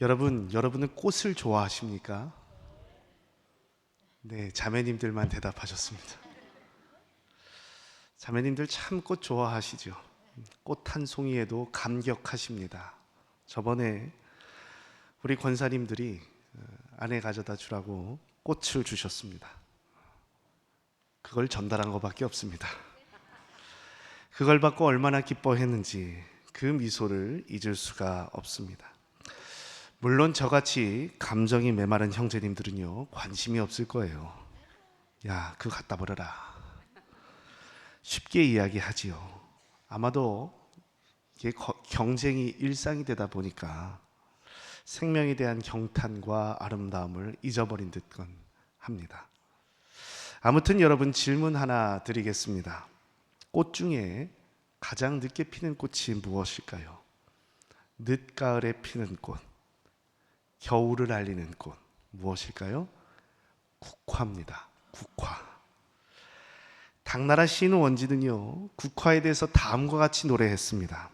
여러분은 꽃을 좋아하십니까? 네, 자매님들만 대답하셨습니다. 자매님들 참 꽃 좋아하시죠? 꽃 한 송이에도 감격하십니다. 저번에 우리 권사님들이 아내 가져다 주라고 꽃을 주셨습니다. 그걸 전달한 것밖에 없습니다. 그걸 받고 얼마나 기뻐했는지 그 미소를 잊을 수가 없습니다. 물론 저같이 감정이 메마른 형제님들은요, 관심이 없을 거예요. 야, 그거 갖다 버려라. 쉽게 이야기하지요. 아마도 이게 경쟁이 일상이 되다 보니까 생명에 대한 경탄과 아름다움을 잊어버린 듯건 합니다. 아무튼 여러분, 질문 하나 드리겠습니다. 꽃 중에 가장 늦게 피는 꽃이 무엇일까요? 늦가을에 피는 꽃, 겨울을 알리는 꽃, 무엇일까요? 국화입니다. 국화. 당나라 시인 원지는요, 국화에 대해서 다음과 같이 노래했습니다.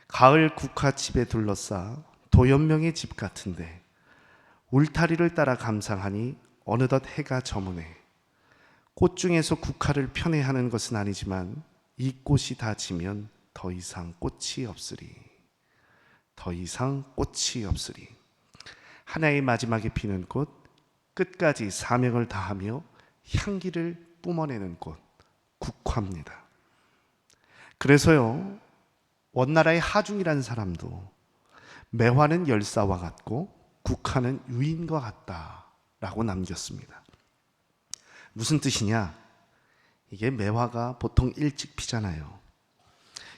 가을 국화집에 둘러싸 도연명의 집 같은데 울타리를 따라 감상하니 어느덧 해가 저무네. 꽃 중에서 국화를 편애하는 것은 아니지만 이 꽃이 다 지면 더 이상 꽃이 없으리. 더 이상 꽃이 없으리. 하나의 마지막에 피는 꽃, 끝까지 사명을 다하며 향기를 뿜어내는 꽃, 국화입니다. 그래서요, 원나라의 하중이라는 사람도 매화는 열사와 같고 국화는 유인과 같다라고 남겼습니다. 무슨 뜻이냐? 이게 매화가 보통 일찍 피잖아요.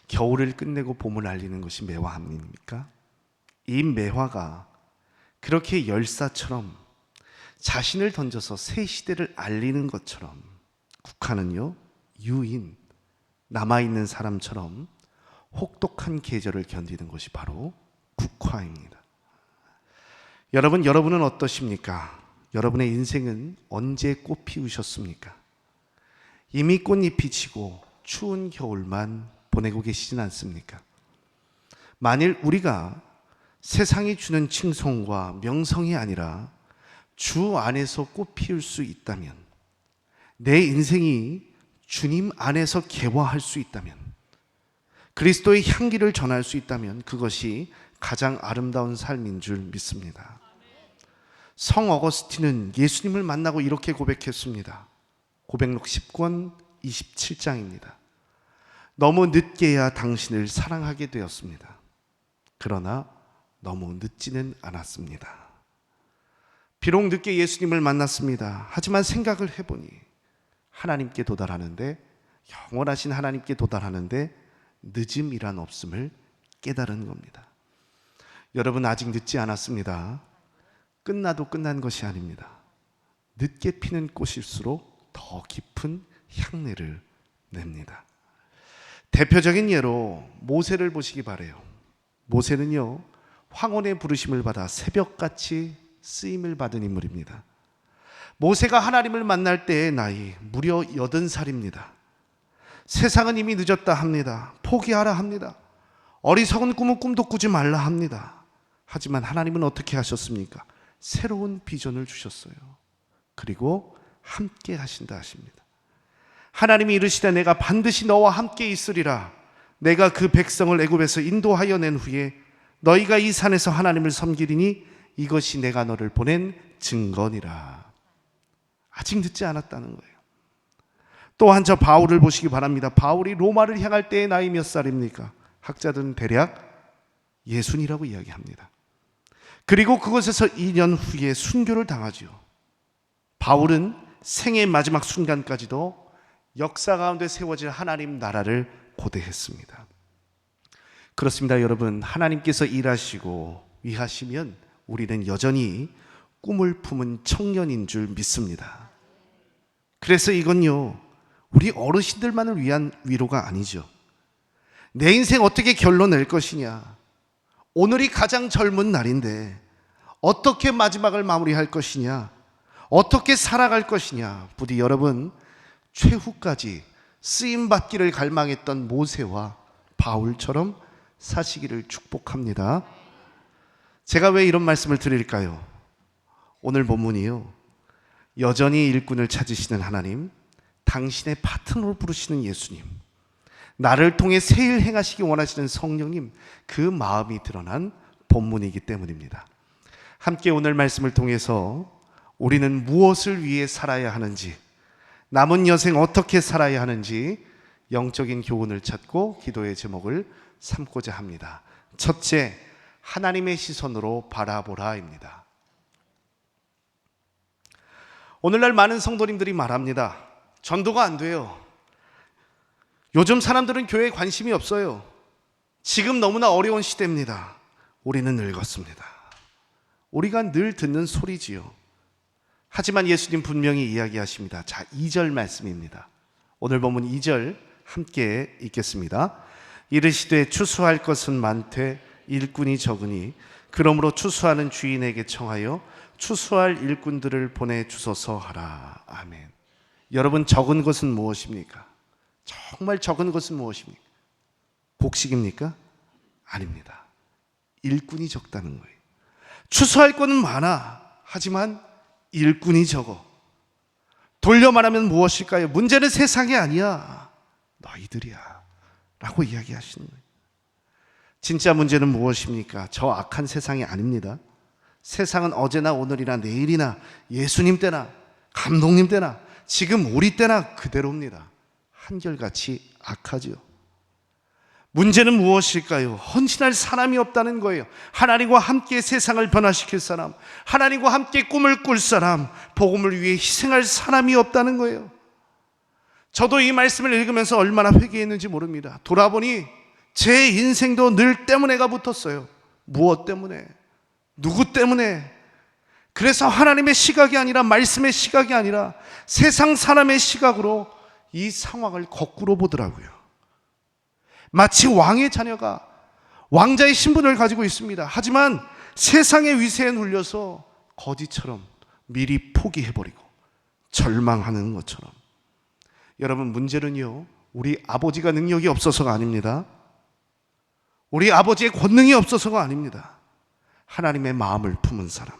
겨울을 끝내고 봄을 알리는 것이 매화 아닙니까? 이 매화가 그렇게 열사처럼 자신을 던져서 새 시대를 알리는 것처럼 국화는요, 유인, 남아있는 사람처럼 혹독한 계절을 견디는 것이 바로 국화입니다. 여러분은 어떠십니까? 여러분의 인생은 언제 꽃 피우셨습니까? 이미 꽃잎이 지고 추운 겨울만 보내고 계시진 않습니까? 만일 우리가 세상이 주는 칭송과 명성이 아니라 주 안에서 꽃 피울 수 있다면, 내 인생이 주님 안에서 개화할 수 있다면, 그리스도의 향기를 전할 수 있다면 그것이 가장 아름다운 삶인 줄 믿습니다. 성 어거스틴은 예수님을 만나고 이렇게 고백했습니다. 고백록 10권 27장입니다. 너무 늦게야 당신을 사랑하게 되었습니다. 그러나 너무 늦지는 않았습니다. 비록 늦게 예수님을 만났습니다. 하지만 생각을 해보니 하나님께 도달하는데, 영원하신 하나님께 도달하는데 늦음이란 없음을 깨달은 겁니다. 여러분, 아직 늦지 않았습니다. 끝나도 끝난 것이 아닙니다. 늦게 피는 꽃일수록 더 깊은 향내를 냅니다. 대표적인 예로 모세를 보시기 바라요. 모세는요, 황혼의 부르심을 받아 새벽같이 쓰임을 받은 인물입니다. 모세가 하나님을 만날 때의 나이 무려 80살입니다. 세상은 이미 늦었다 합니다. 포기하라 합니다. 어리석은 꿈은 꿈도 꾸지 말라 합니다. 하지만 하나님은 어떻게 하셨습니까? 새로운 비전을 주셨어요. 그리고 함께 하신다 하십니다. 하나님이 이르시되 내가 반드시 너와 함께 있으리라. 내가 그 백성을 애굽에서 인도하여 낸 후에 너희가 이 산에서 하나님을 섬기리니 이것이 내가 너를 보낸 증거니라. 아직 늦지 않았다는 거예요. 또한 저 바울을 보시기 바랍니다. 바울이 로마를 향할 때의 나이 몇 살입니까? 학자들은 대략 60이라고 이야기합니다. 그리고 그곳에서 2년 후에 순교를 당하죠. 바울은 생의 마지막 순간까지도 역사 가운데 세워질 하나님 나라를 고대했습니다. 그렇습니다, 여러분. 하나님께서 일하시고 위하시면 우리는 여전히 꿈을 품은 청년인 줄 믿습니다. 그래서 이건요, 우리 어르신들만을 위한 위로가 아니죠. 내 인생 어떻게 결론낼 것이냐, 오늘이 가장 젊은 날인데 어떻게 마지막을 마무리할 것이냐, 어떻게 살아갈 것이냐, 부디 여러분 최후까지 쓰임받기를 갈망했던 모세와 바울처럼 사시기를 축복합니다. 제가 왜 이런 말씀을 드릴까요? 오늘 본문이요, 여전히 일꾼을 찾으시는 하나님, 당신의 파트너로 부르시는 예수님, 나를 통해 새 일 행하시기 원하시는 성령님, 그 마음이 드러난 본문이기 때문입니다. 함께 오늘 말씀을 통해서 우리는 무엇을 위해 살아야 하는지, 남은 여생 어떻게 살아야 하는지 영적인 교훈을 찾고 기도의 제목을 삼고자 합니다. 첫째, 하나님의 시선으로 바라보라입니다. 오늘날 많은 성도님들이 말합니다. 전도가 안 돼요. 요즘 사람들은 교회에 관심이 없어요. 지금 너무나 어려운 시대입니다. 우리는 늙었습니다. 우리가 늘 듣는 소리지요. 하지만 예수님 분명히 이야기하십니다. 자, 2절 말씀입니다. 오늘 본문 2절 함께 읽겠습니다. 이르시되 추수할 것은 많되 일꾼이 적으니 그러므로 추수하는 주인에게 청하여 추수할 일꾼들을 보내주소서 하라. 아멘. 여러분, 적은 것은 무엇입니까? 정말 적은 것은 무엇입니까? 곡식입니까? 아닙니다. 일꾼이 적다는 거예요. 추수할 거는 많아. 하지만 일꾼이 적어. 돌려 말하면 무엇일까요? 문제는 세상이 아니야, 너희들이야 라고 이야기하시는 거예요. 진짜 문제는 무엇입니까? 저 악한 세상이 아닙니다. 세상은 어제나 오늘이나 내일이나 예수님 때나 감독님 때나 지금 우리 때나 그대로입니다. 한결같이 악하지요. 문제는 무엇일까요? 헌신할 사람이 없다는 거예요. 하나님과 함께 세상을 변화시킬 사람, 하나님과 함께 꿈을 꿀 사람, 복음을 위해 희생할 사람이 없다는 거예요. 저도 이 말씀을 읽으면서 얼마나 회개했는지 모릅니다. 돌아보니 제 인생도 늘 때문에가 붙었어요. 무엇 때문에? 누구 때문에? 그래서 하나님의 시각이 아니라, 말씀의 시각이 아니라 세상 사람의 시각으로 이 상황을 거꾸로 보더라고요. 마치 왕의 자녀가 왕자의 신분을 가지고 있습니다. 하지만 세상의 위세에 눌려서 거지처럼 미리 포기해버리고 절망하는 것처럼. 여러분, 문제는요, 우리 아버지가 능력이 없어서가 아닙니다. 우리 아버지의 권능이 없어서가 아닙니다. 하나님의 마음을 품은 사람,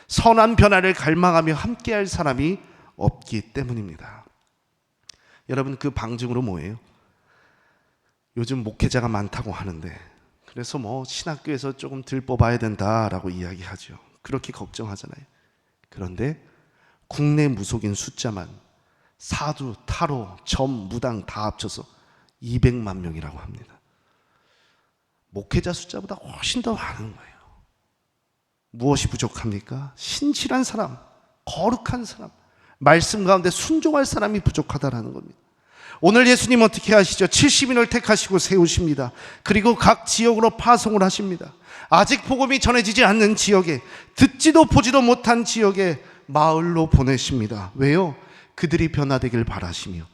선한 변화를 갈망하며 함께할 사람이 없기 때문입니다. 여러분, 그 방증으로 뭐예요? 요즘 목회자가 많다고 하는데, 그래서 신학교에서 조금 들 뽑아야 된다라고 이야기하죠. 그렇게 걱정하잖아요. 그런데 국내 무속인 숫자만 사두, 타로, 점, 무당 다 합쳐서 200만 명이라고 합니다. 목회자 숫자보다 훨씬 더 많은 거예요. 무엇이 부족합니까? 신실한 사람, 거룩한 사람, 말씀 가운데 순종할 사람이 부족하다라는 겁니다. 오늘 예수님 어떻게 하시죠? 70인을 택하시고 세우십니다. 그리고 각 지역으로 파송을 하십니다. 아직 복음이 전해지지 않는 지역에, 듣지도 보지도 못한 지역에 마을로 보내십니다. 왜요? 그들이 변화되길 바라시며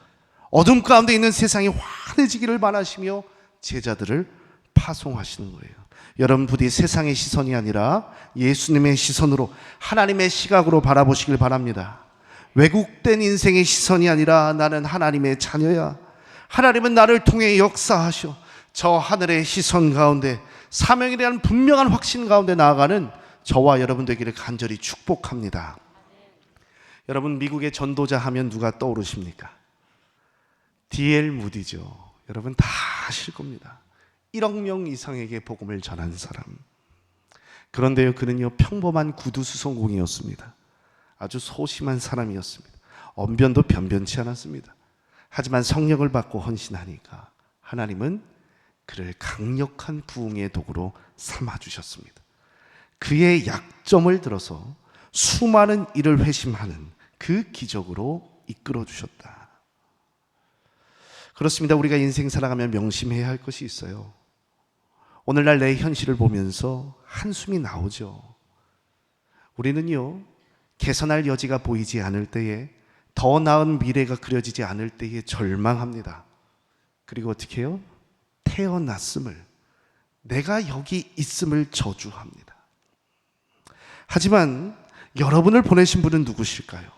어둠 가운데 있는 세상이 환해지기를 바라시며 제자들을 파송하시는 거예요. 여러분, 부디 세상의 시선이 아니라 예수님의 시선으로, 하나님의 시각으로 바라보시길 바랍니다. 왜곡된 인생의 시선이 아니라 나는 하나님의 자녀야, 하나님은 나를 통해 역사하셔, 저 하늘의 시선 가운데 사명에 대한 분명한 확신 가운데 나아가는 저와 여러분 되기를 간절히 축복합니다. 여러분, 미국의 전도자 하면 누가 떠오르십니까? D.L. 무디죠. 여러분 다 아실 겁니다. 1억 명 이상에게 복음을 전한 사람. 그런데요, 그는요 평범한 구두 수송공이었습니다. 아주 소심한 사람이었습니다. 언변도 변변치 않았습니다. 하지만 성령을 받고 헌신하니까 하나님은 그를 강력한 부흥의 도구로 삼아주셨습니다. 그의 약점을 들어서 수많은 일을 회심하는 그 기적으로 이끌어주셨다. 그렇습니다. 우리가 인생 살아가면 명심해야 할 것이 있어요. 오늘날 내 현실을 보면서 한숨이 나오죠. 우리는요, 개선할 여지가 보이지 않을 때에, 더 나은 미래가 그려지지 않을 때에 절망합니다. 그리고 어떻게 해요? 태어났음을, 내가 여기 있음을 저주합니다. 하지만 여러분을 보내신 분은 누구실까요?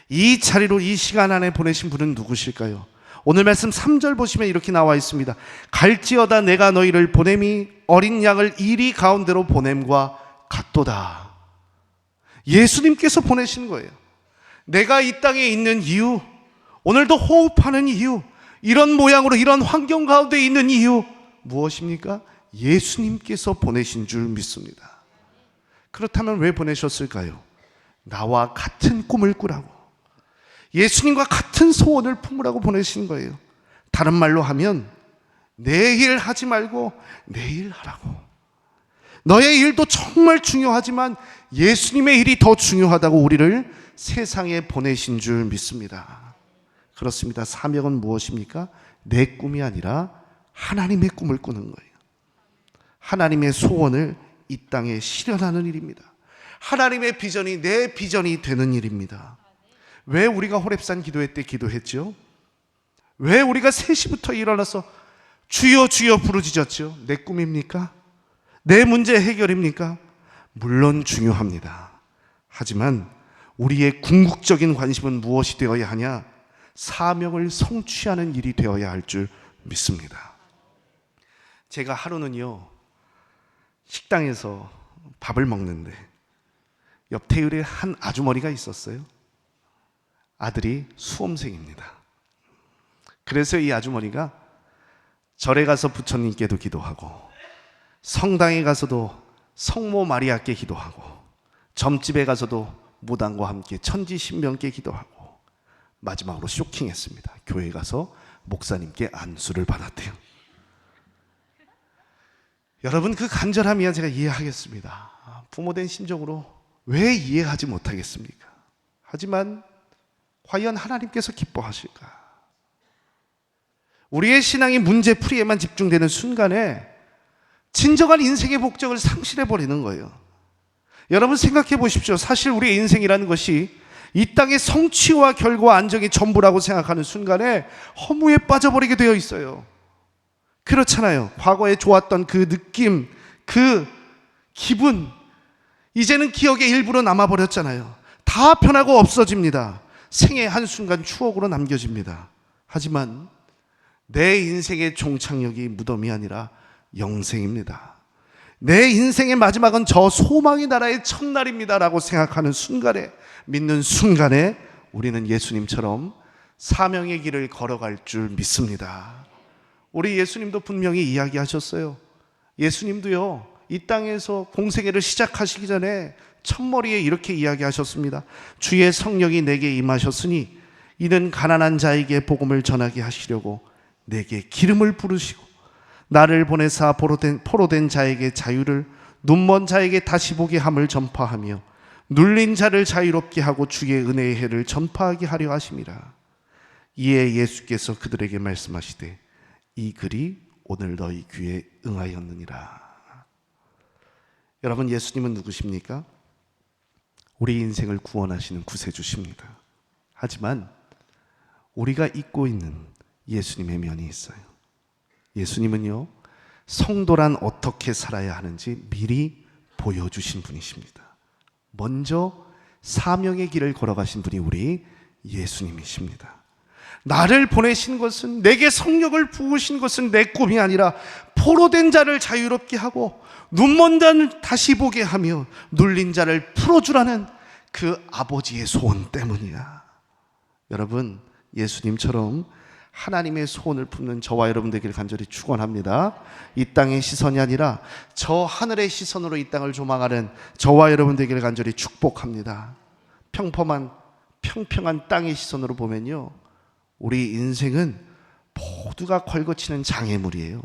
이 자리로 이 시간 안에 보내신 분은 누구실까요? 오늘 말씀 3절 보시면 이렇게 나와 있습니다. 갈지어다 내가 너희를 보냄이 어린 양을 이리 가운데로 보냄과 받도다. 예수님께서 보내신 거예요. 내가 이 땅에 있는 이유, 오늘도 호흡하는 이유, 이런 모양으로 이런 환경 가운데 있는 이유 무엇입니까? 예수님께서 보내신 줄 믿습니다. 그렇다면 왜 보내셨을까요? 나와 같은 꿈을 꾸라고, 예수님과 같은 소원을 품으라고 보내신 거예요. 다른 말로 하면 내일 하지 말고 내일 하라고. 너의 일도 정말 중요하지만 예수님의 일이 더 중요하다고 우리를 세상에 보내신 줄 믿습니다. 그렇습니다. 사명은 무엇입니까? 내 꿈이 아니라 하나님의 꿈을 꾸는 거예요. 하나님의 소원을 이 땅에 실현하는 일입니다. 하나님의 비전이 내 비전이 되는 일입니다. 왜 우리가 호렙산 기도회 때 기도했죠? 왜 우리가 3시부터 일어나서 주여 주여 부르짖었죠? 내 꿈입니까? 내 문제 해결입니까? 물론 중요합니다. 하지만 우리의 궁극적인 관심은 무엇이 되어야 하냐? 사명을 성취하는 일이 되어야 할 줄 믿습니다. 제가 하루는요, 식당에서 밥을 먹는데 옆 테이블에 한 아주머니가 있었어요. 아들이 수험생입니다. 그래서 이 아주머니가 절에 가서 부처님께도 기도하고, 성당에 가서도 성모 마리아께 기도하고, 점집에 가서도 무당과 함께 천지신명께 기도하고, 마지막으로 쇼킹했습니다. 교회에 가서 목사님께 안수를 받았대요. 여러분, 그 간절함이야 제가 이해하겠습니다. 부모된 심정으로 왜 이해하지 못하겠습니까? 하지만 과연 하나님께서 기뻐하실까? 우리의 신앙이 문제풀이에만 집중되는 순간에 진정한 인생의 목적을 상실해버리는 거예요. 여러분 생각해 보십시오. 사실 우리의 인생이라는 것이 이 땅의 성취와 결과 안정이 전부라고 생각하는 순간에 허무에 빠져버리게 되어 있어요. 그렇잖아요. 과거에 좋았던 그 느낌, 그 기분, 이제는 기억의 일부로 남아버렸잖아요. 다 변하고 없어집니다. 생의 한순간 추억으로 남겨집니다. 하지만 내 인생의 종착역이 무덤이 아니라 영생입니다. 내 인생의 마지막은 저 소망의 나라의 첫날입니다 라고 생각하는 순간에, 믿는 순간에 우리는 예수님처럼 사명의 길을 걸어갈 줄 믿습니다. 우리 예수님도 분명히 이야기하셨어요. 예수님도요, 이 땅에서 공생애를 시작하시기 전에 첫머리에 이렇게 이야기하셨습니다. 주의 성령이 내게 임하셨으니 이는 가난한 자에게 복음을 전하게 하시려고 내게 기름을 부으시고 나를 보내사 포로된 자에게 자유를, 눈먼 자에게 다시 보게 함을 전파하며 눌린 자를 자유롭게 하고 주의 은혜의 해를 전파하게 하려 하심이라. 이에 예수께서 그들에게 말씀하시되 이 글이 오늘 너희 귀에 응하였느니라. 여러분, 예수님은 누구십니까? 우리 인생을 구원하시는 구세주십니다. 하지만 우리가 잊고 있는 예수님의 면이 있어요. 예수님은요, 성도란 어떻게 살아야 하는지 미리 보여주신 분이십니다. 먼저 사명의 길을 걸어가신 분이 우리 예수님이십니다. 나를 보내신 것은, 내게 성령을 부으신 것은 내 꿈이 아니라 포로된 자를 자유롭게 하고 눈먼 자를 다시 보게 하며 눌린 자를 풀어주라는 그 아버지의 소원 때문이야. 여러분, 예수님처럼 하나님의 소원을 품는 저와 여러분 되기를 간절히 축원합니다. 이 땅의 시선이 아니라 저 하늘의 시선으로 이 땅을 조망하는 저와 여러분 되기를 간절히 축복합니다. 평평한 땅의 시선으로 보면요, 우리 인생은 모두가 걸거치는 장애물이에요.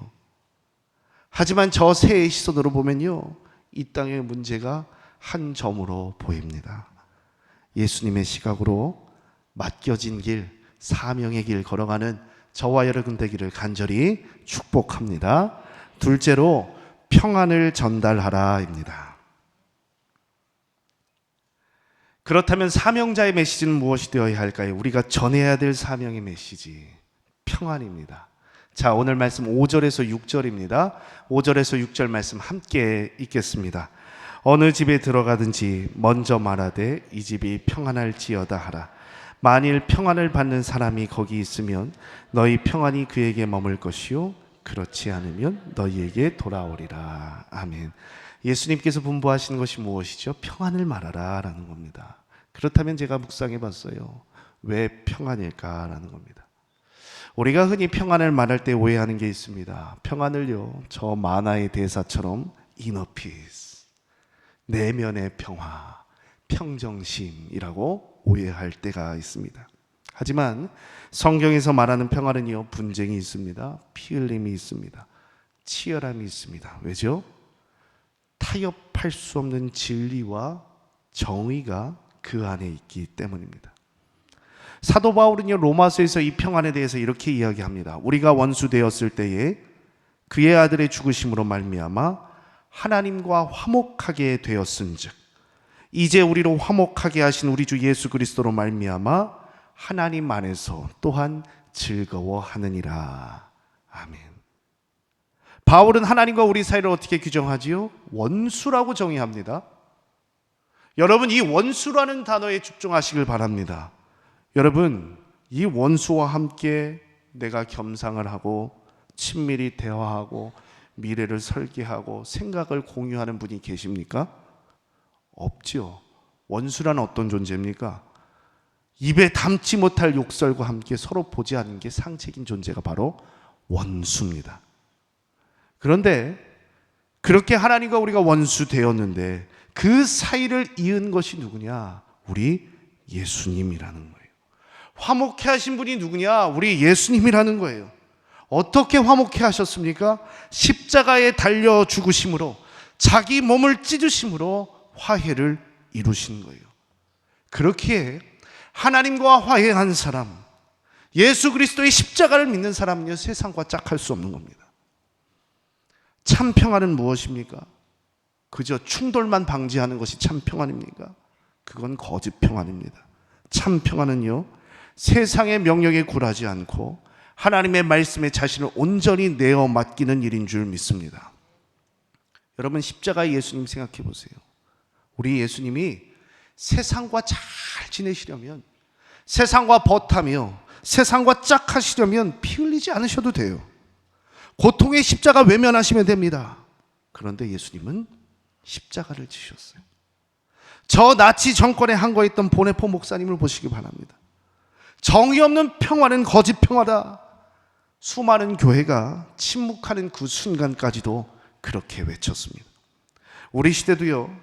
하지만 저 새의 시선으로 보면요, 이 땅의 문제가 한 점으로 보입니다. 예수님의 시각으로 맡겨진 길, 사명의 길 걸어가는 저와 여러분 되기를 간절히 축복합니다. 둘째로 평안을 전달하라입니다. 그렇다면 사명자의 메시지는 무엇이 되어야 할까요? 우리가 전해야 될 사명의 메시지, 평안입니다. 자, 오늘 말씀 5절에서 6절입니다. 5절에서 6절 말씀 함께 읽겠습니다. 어느 집에 들어가든지 먼저 말하되 이 집이 평안할지어다 하라. 만일 평안을 받는 사람이 거기 있으면 너희 평안이 그에게 머물 것이요 그렇지 않으면 너희에게 돌아오리라. 아멘. 예수님께서 분부하시는 것이 무엇이죠? 평안을 말하라 라는 겁니다. 그렇다면 제가 묵상해 봤어요. 왜 평안일까라는 겁니다. 우리가 흔히 평안을 말할 때 오해하는 게 있습니다. 평안을요, 저 만화의 대사처럼 inner peace, 내면의 평화, 평정심이라고 오해할 때가 있습니다. 하지만 성경에서 말하는 평안은요, 분쟁이 있습니다. 피 흘림이 있습니다. 치열함이 있습니다. 왜죠? 타협할 수 없는 진리와 정의가 그 안에 있기 때문입니다. 사도 바울은요, 로마서에서 이 평안에 대해서 이렇게 이야기합니다. 우리가 원수 되었을 때에 그의 아들의 죽으심으로 말미암아 하나님과 화목하게 되었은즉 이제 우리로 화목하게 하신 우리 주 예수 그리스도로 말미암아 하나님 안에서 또한 즐거워하느니라. 아멘. 바울은 하나님과 우리 사이를 어떻게 규정하지요? 원수라고 정의합니다. 여러분, 이 원수라는 단어에 집중하시길 바랍니다. 여러분, 이 원수와 함께 내가 겸상을 하고 친밀히 대화하고 미래를 설계하고 생각을 공유하는 분이 계십니까? 없죠. 원수란 어떤 존재입니까? 입에 담지 못할 욕설과 함께 서로 보지 않는 게 상책인 존재가 바로 원수입니다. 그런데 그렇게 하나님과 우리가 원수 되었는데 그 사이를 이은 것이 누구냐? 우리 예수님이라는 거예요. 화목해 하신 분이 누구냐? 우리 예수님이라는 거예요. 어떻게 화목해 하셨습니까? 십자가에 달려 죽으심으로, 자기 몸을 찢으심으로 화해를 이루신 거예요. 그렇기에 하나님과 화해한 사람, 예수 그리스도의 십자가를 믿는 사람은요, 세상과 짝할 수 없는 겁니다. 참 평안은 무엇입니까? 그저 충돌만 방지하는 것이 참 평안입니까? 그건 거짓 평안입니다. 참 평안은요, 세상의 명령에 굴하지 않고 하나님의 말씀에 자신을 온전히 내어 맡기는 일인 줄 믿습니다. 여러분, 십자가의 예수님 생각해 보세요. 우리 예수님이 세상과 잘 지내시려면, 세상과 벗하며 세상과 짝하시려면 피 흘리지 않으셔도 돼요. 고통의 십자가 외면하시면 됩니다. 그런데 예수님은 십자가를 지셨어요. 저 나치 정권에 항거했던 보네포 목사님을 보시기 바랍니다. 정의 없는 평화는 거짓 평화다. 수많은 교회가 침묵하는 그 순간까지도 그렇게 외쳤습니다. 우리 시대도요,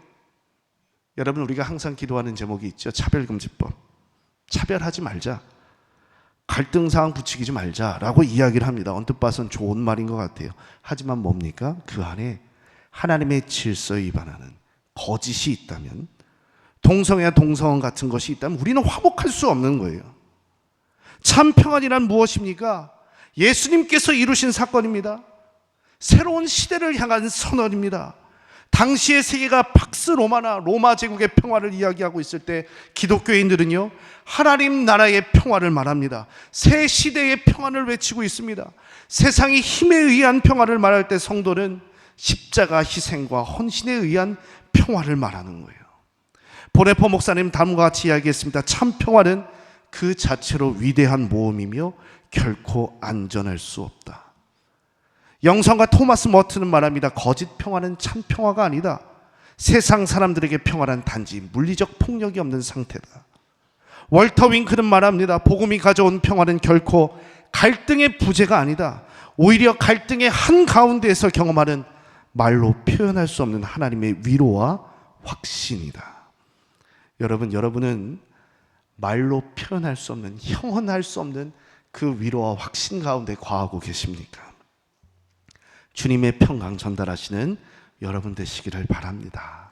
여러분, 우리가 항상 기도하는 제목이 있죠. 차별금지법. 차별하지 말자, 갈등사항 부추기지 말자라고 이야기를 합니다. 언뜻 봐선 좋은 말인 것 같아요. 하지만 뭡니까? 그 안에 하나님의 질서에 위반하는 거짓이 있다면, 동성애와 동성원 같은 것이 있다면 우리는 화목할 수 없는 거예요. 참 평안이란 무엇입니까? 예수님께서 이루신 사건입니다. 새로운 시대를 향한 선언입니다. 당시의 세계가 팍스 로마나 로마 제국의 평화를 이야기하고 있을 때 기독교인들은요, 하나님 나라의 평화를 말합니다. 새 시대의 평안을 외치고 있습니다. 세상이 힘에 의한 평화를 말할 때 성도는 십자가 희생과 헌신에 의한 평화를 말하는 거예요. 보네포 목사님 다음과 같이 이야기했습니다. 참 평화는 그 자체로 위대한 모험이며 결코 안전할 수 없다. 영성가 토마스 머튼은 말합니다. 거짓 평화는 참 평화가 아니다. 세상 사람들에게 평화란 단지 물리적 폭력이 없는 상태다. 월터 윙크는 말합니다. 복음이 가져온 평화는 결코 갈등의 부재가 아니다. 오히려 갈등의 한가운데에서 경험하는 말로 표현할 수 없는 하나님의 위로와 확신이다. 여러분은 말로 표현할 수 없는, 형언할 수 없는 그 위로와 확신 가운데 거하고 계십니까? 주님의 평강 전달하시는 여러분 되시기를 바랍니다.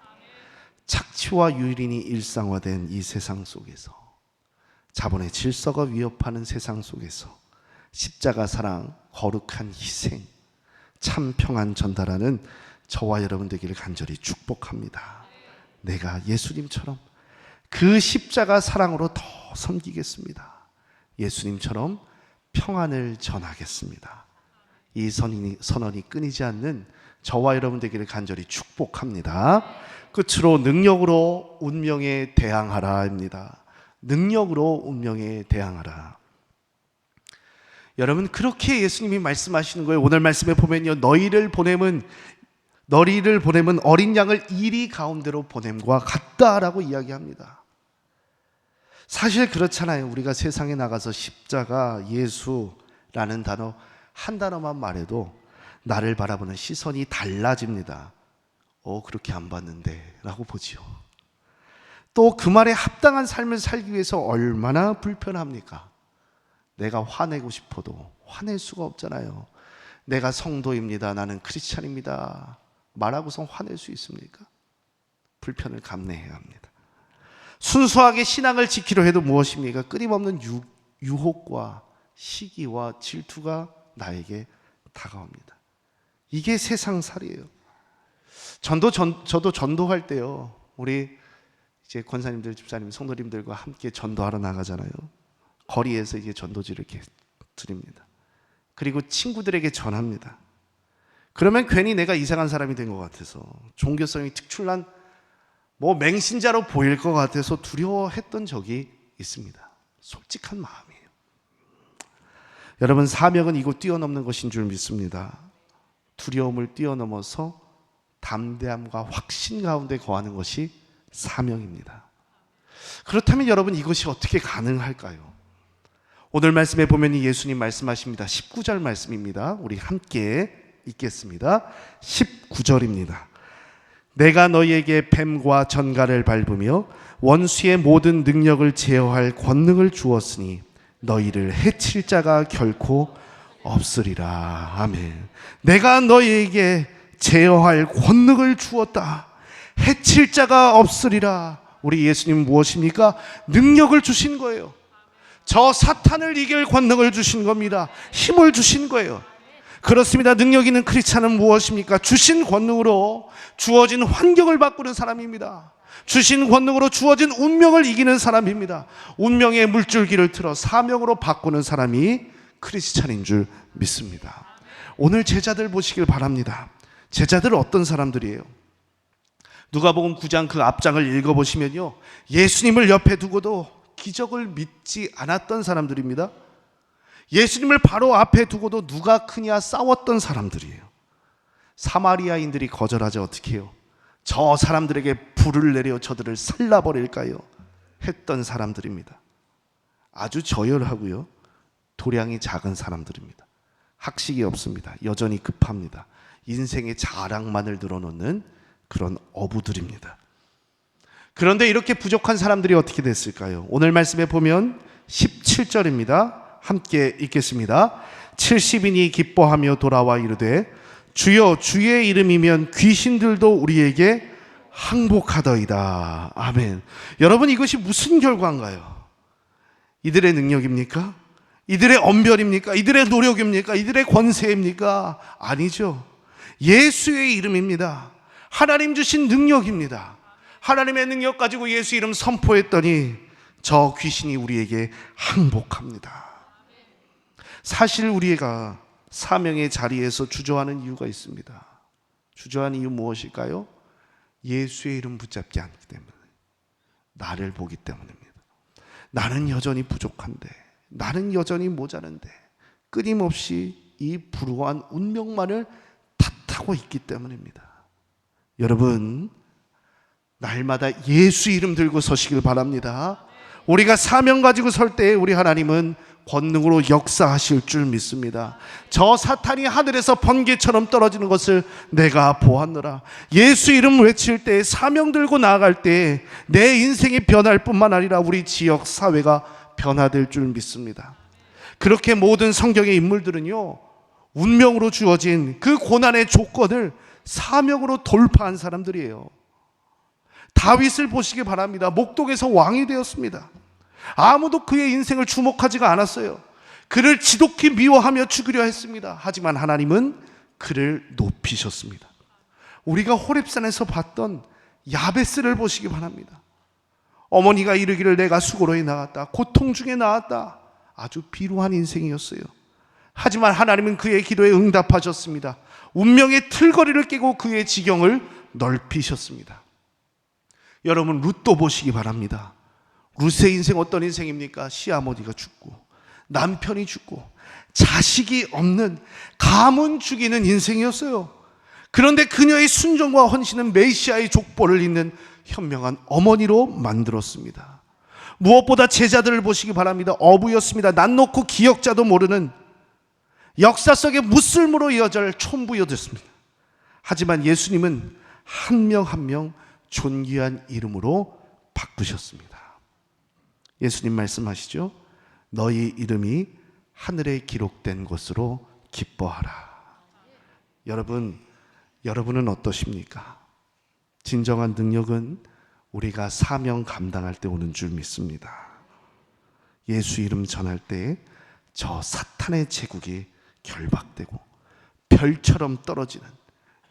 착취와 유린이 일상화된 이 세상 속에서, 자본의 질서가 위협하는 세상 속에서 십자가 사랑, 거룩한 희생, 참 평안 전달하는 저와 여러분 되기를 간절히 축복합니다. 내가 예수님처럼 그 십자가 사랑으로 더 섬기겠습니다. 예수님처럼 평안을 전하겠습니다. 이 선언이 끊이지 않는 저와 여러분 되기를 간절히 축복합니다. 끝으로 능력으로 운명에 대항하라입니다. 능력으로 운명에 대항하라. 여러분, 그렇게 예수님이 말씀하시는 거예요. 오늘 말씀에 보면요, 너희를 보냄은 너희를 보내면 어린 양을 이리 가운데로 보냄과 같다라고 이야기합니다. 사실 그렇잖아요. 우리가 세상에 나가서 십자가, 예수라는 단어 한 단어만 말해도 나를 바라보는 시선이 달라집니다. 그렇게 안 봤는데 라고 보지요. 또 그 말에 합당한 삶을 살기 위해서 얼마나 불편합니까? 내가 화내고 싶어도 화낼 수가 없잖아요. 내가 성도입니다, 나는 크리스찬입니다 말하고서 화낼 수 있습니까? 불편을 감내해야 합니다. 순수하게 신앙을 지키려 해도 무엇입니까? 끊임없는 유혹과 시기와 질투가 나에게 다가옵니다. 이게 세상살이에요. 저도 전도할 때요, 우리 이제 권사님들, 집사님, 성도님들과 함께 전도하러 나가잖아요. 거리에서 이제 전도지를 이렇게 드립니다. 그리고 친구들에게 전합니다. 그러면 괜히 내가 이상한 사람이 된 것 같아서, 종교성이 특출난 맹신자로 보일 것 같아서 두려워했던 적이 있습니다. 솔직한 마음이에요. 여러분, 사명은 이곳 뛰어넘는 것인 줄 믿습니다. 두려움을 뛰어넘어서 담대함과 확신 가운데 거하는 것이 사명입니다. 그렇다면 여러분, 이것이 어떻게 가능할까요? 오늘 말씀에 보면 예수님 말씀하십니다. 19절 말씀입니다. 우리 함께 읽겠습니다. 19절입니다. 내가 너희에게 뱀과 전갈을 밟으며 원수의 모든 능력을 제어할 권능을 주었으니 너희를 해칠 자가 결코 없으리라. 아멘. 내가 너희에게 제어할 권능을 주었다. 해칠 자가 없으리라. 우리 예수님 무엇입니까? 능력을 주신 거예요. 저 사탄을 이길 권능을 주신 겁니다. 힘을 주신 거예요. 그렇습니다. 능력 있는 크리스찬은 무엇입니까? 주신 권능으로 주어진 환경을 바꾸는 사람입니다. 주신 권능으로 주어진 운명을 이기는 사람입니다. 운명의 물줄기를 틀어 사명으로 바꾸는 사람이 크리스찬인 줄 믿습니다. 오늘 제자들 보시길 바랍니다. 제자들 어떤 사람들이에요? 누가복음 9장 그 앞장을 읽어보시면요, 예수님을 옆에 두고도 기적을 믿지 않았던 사람들입니다. 예수님을 바로 앞에 두고도 누가 크냐 싸웠던 사람들이에요. 사마리아인들이 거절하지 어떻게 해요? 저 사람들에게 불을 내려 저들을 살라버릴까요? 했던 사람들입니다. 아주 저열하고요, 도량이 작은 사람들입니다. 학식이 없습니다. 여전히 급합니다. 인생의 자랑만을 늘어놓는 그런 어부들입니다. 그런데 이렇게 부족한 사람들이 어떻게 됐을까요? 오늘 말씀에 보면 17절입니다. 함께 읽겠습니다. 70인이 기뻐하며 돌아와 이르되 주여, 주의 이름이면 귀신들도 우리에게 항복하더이다. 아멘. 여러분, 이것이 무슨 결과인가요? 이들의 능력입니까? 이들의 언변입니까? 이들의 노력입니까? 이들의 권세입니까? 아니죠. 예수의 이름입니다. 하나님 주신 능력입니다. 하나님의 능력 가지고 예수 이름 선포했더니 저 귀신이 우리에게 항복합니다. 사실 우리가 사명의 자리에서 주저하는 이유가 있습니다. 주저하는 이유 무엇일까요? 예수의 이름 붙잡지 않기 때문에, 나를 보기 때문입니다. 나는 여전히 부족한데, 나는 여전히 모자른데, 끊임없이 이 불우한 운명만을 탓하고 있기 때문입니다. 여러분, 날마다 예수 이름 들고 서시길 바랍니다. 우리가 사명 가지고 설 때 우리 하나님은 권능으로 역사하실 줄 믿습니다. 저 사탄이 하늘에서 번개처럼 떨어지는 것을 내가 보았노라. 예수 이름 외칠 때, 사명 들고 나아갈 때 내 인생이 변할 뿐만 아니라 우리 지역 사회가 변화될 줄 믿습니다. 그렇게 모든 성경의 인물들은요, 운명으로 주어진 그 고난의 조건을 사명으로 돌파한 사람들이에요. 다윗을 보시기 바랍니다. 목동에서 왕이 되었습니다. 아무도 그의 인생을 주목하지가 않았어요. 그를 지독히 미워하며 죽이려 했습니다. 하지만 하나님은 그를 높이셨습니다. 우리가 호렙산에서 봤던 야베스를 보시기 바랍니다. 어머니가 이르기를 내가 수고로에 나갔다, 고통 중에 나왔다. 아주 비루한 인생이었어요. 하지만 하나님은 그의 기도에 응답하셨습니다. 운명의 틀거리를 깨고 그의 지경을 넓히셨습니다. 여러분, 룻도 보시기 바랍니다. 룻의 인생 어떤 인생입니까? 시아모니가 죽고 남편이 죽고 자식이 없는 가문 죽이는 인생이었어요. 그런데 그녀의 순종과 헌신은 메시아의 족보를 잇는 현명한 어머니로 만들었습니다. 무엇보다 제자들을 보시기 바랍니다. 어부였습니다. 난 놓고 기억자도 모르는 역사 속에 무쓸모로 이어질 촌부였습니다. 하지만 예수님은 한 명 한 명 존귀한 이름으로 바꾸셨습니다. 예수님 말씀하시죠. 너희 이름이 하늘에 기록된 것으로 기뻐하라. 여러분은 어떠십니까? 진정한 능력은 우리가 사명 감당할 때 오는 줄 믿습니다. 예수 이름 전할 때 저 사탄의 제국이 결박되고 별처럼 떨어지는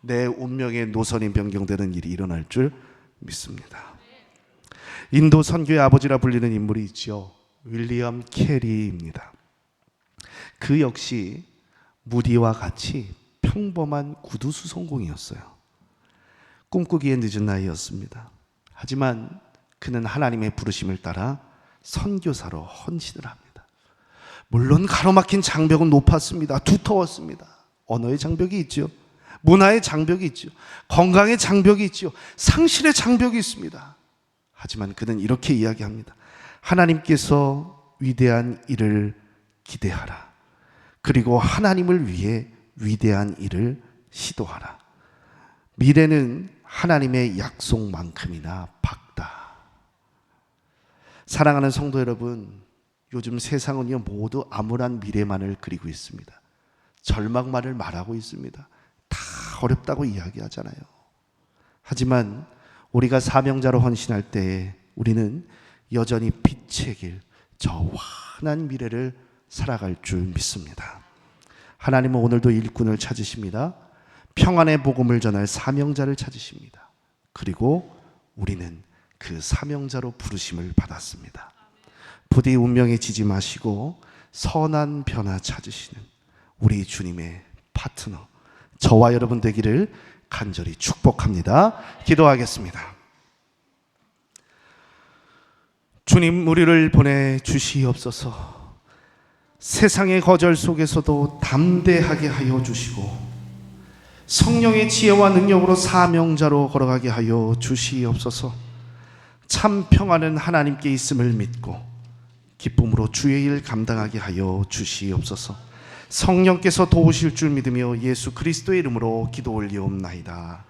내 운명의 노선이 변경되는 일이 일어날 줄 믿습니다. 인도 선교의 아버지라 불리는 인물이 있죠. 윌리엄 캐리입니다. 그 역시 무디와 같이 평범한 구두수송공이었어요. 꿈꾸기에 늦은 나이였습니다. 하지만 그는 하나님의 부르심을 따라 선교사로 헌신을 합니다. 물론 가로막힌 장벽은 높았습니다. 두터웠습니다. 언어의 장벽이 있죠. 문화의 장벽이 있죠. 건강의 장벽이 있죠. 상실의 장벽이 있습니다. 하지만 그는 이렇게 이야기합니다. 하나님께서 위대한 일을 기대하라. 그리고 하나님을 위해 위대한 일을 시도하라. 미래는 하나님의 약속만큼이나 밝다. 사랑하는 성도 여러분, 요즘 세상은요 모두 암울한 미래만을 그리고 있습니다. 절망만을 말하고 있습니다. 다 어렵다고 이야기하잖아요. 하지만 우리가 사명자로 헌신할 때에 우리는 여전히 빛의 길, 저 환한 미래를 살아갈 줄 믿습니다. 하나님은 오늘도 일꾼을 찾으십니다. 평안의 복음을 전할 사명자를 찾으십니다. 그리고 우리는 그 사명자로 부르심을 받았습니다. 부디 운명에 지지 마시고 선한 변화 찾으시는 우리 주님의 파트너, 저와 여러분 되기를 간절히 축복합니다. 기도하겠습니다. 주님, 우리를 보내주시옵소서. 세상의 거절 속에서도 담대하게 하여 주시고 성령의 지혜와 능력으로 사명자로 걸어가게 하여 주시옵소서. 참 평안은 하나님께 있음을 믿고 기쁨으로 주의 일 감당하게 하여 주시옵소서. 성령께서 도우실 줄 믿으며 예수 그리스도의 이름으로 기도 올리옵나이다.